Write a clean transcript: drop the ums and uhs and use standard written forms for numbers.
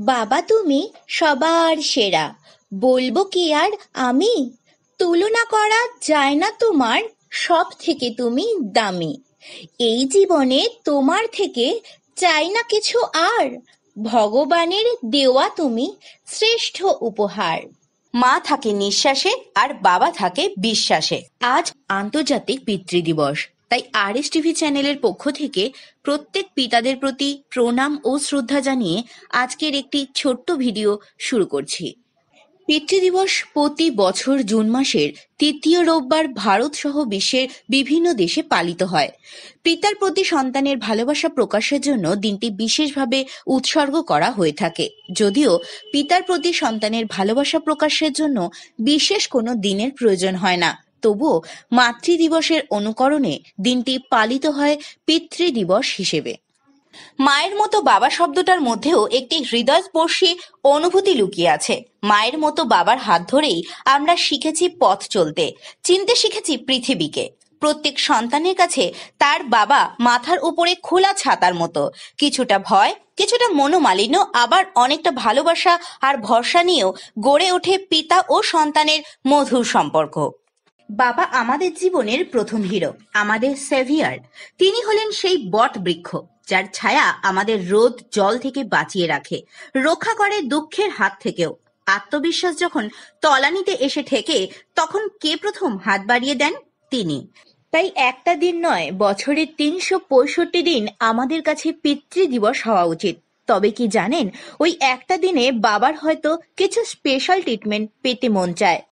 বাবা তুমি সবার সেরা, বলবো কি আর আমি, তুলনা করা যায় না তোমার, সব থেকে তুমি দামি। এই জীবনে তোমার থেকে চাই না কিছু আর, ভগবানের দেওয়া তুমি শ্রেষ্ঠ উপহার। মা থাকে নিঃশ্বাসে আর বাবা থাকে বিশ্বাসে। আজ আন্তর্জাতিক পিতৃদিবস, তাই RSTV চ্যানেলের পক্ষ থেকে প্রত্যেক পিতাদের প্রতি প্রণাম ও শ্রদ্ধা জানিয়ে আজকের একটি ছোট্ট ভিডিও শুরু করছি। পিতৃদিবস প্রতি বছর জুন মাসের তৃতীয় রোববার ভারত সহ বিশ্বের বিভিন্ন দেশে পালিত হয়। পিতার প্রতি সন্তানের ভালোবাসা প্রকাশের জন্য দিনটি বিশেষভাবে উৎসর্গ করা হয়ে থাকে। যদিও পিতার প্রতি সন্তানের ভালোবাসা প্রকাশের জন্য বিশেষ কোনো দিনের প্রয়োজন হয় না, তবুও মাতৃদিবসের অনুকরণে দিনটি পালিত হয় পিতৃদিবস হিসেবে। মায়ের মতো বাবা শব্দটার মধ্যেও একটি হৃদয়স্পর্শী অনুভূতি লুকিয়ে আছে। মায়ের মতো বাবার হাত ধরেই আমরা শিখেছি পথ চলতে, চিনতে শিখেছি পৃথিবীকে। প্রত্যেক সন্তানের কাছে তার বাবা মাথার উপরে খোলা ছাতার মতো, কিছুটা ভয়, কিছুটা মনোমালিন্য, আবার অনেকটা ভালোবাসা আর ভরসা নিয়েও গড়ে ওঠে পিতা ও সন্তানের মধুর সম্পর্ক। বাবা আমাদের জীবনের প্রথম হিরো, আমাদের সেভিয়ার। তিনি হলেন সেই বট বৃক্ষ যার ছায়া আমাদের রোদ জল থেকে বাঁচিয়ে রাখে, রক্ষা করে দুঃখের হাত থেকেও। আত্মবিশ্বাস যখন তলানিতে এসে ঠেকে, তখন কে প্রথম হাত বাড়িয়ে দেন? তিনি। তাই একটা দিন নয়, বছরের ৩৬৫ দিন আমাদের কাছে পিতৃদিবস হওয়া উচিত। তবে কি জানেন, ওই একটা দিনে বাবার হয়তো কিছু স্পেশাল ট্রিটমেন্ট পেতে মন চায়।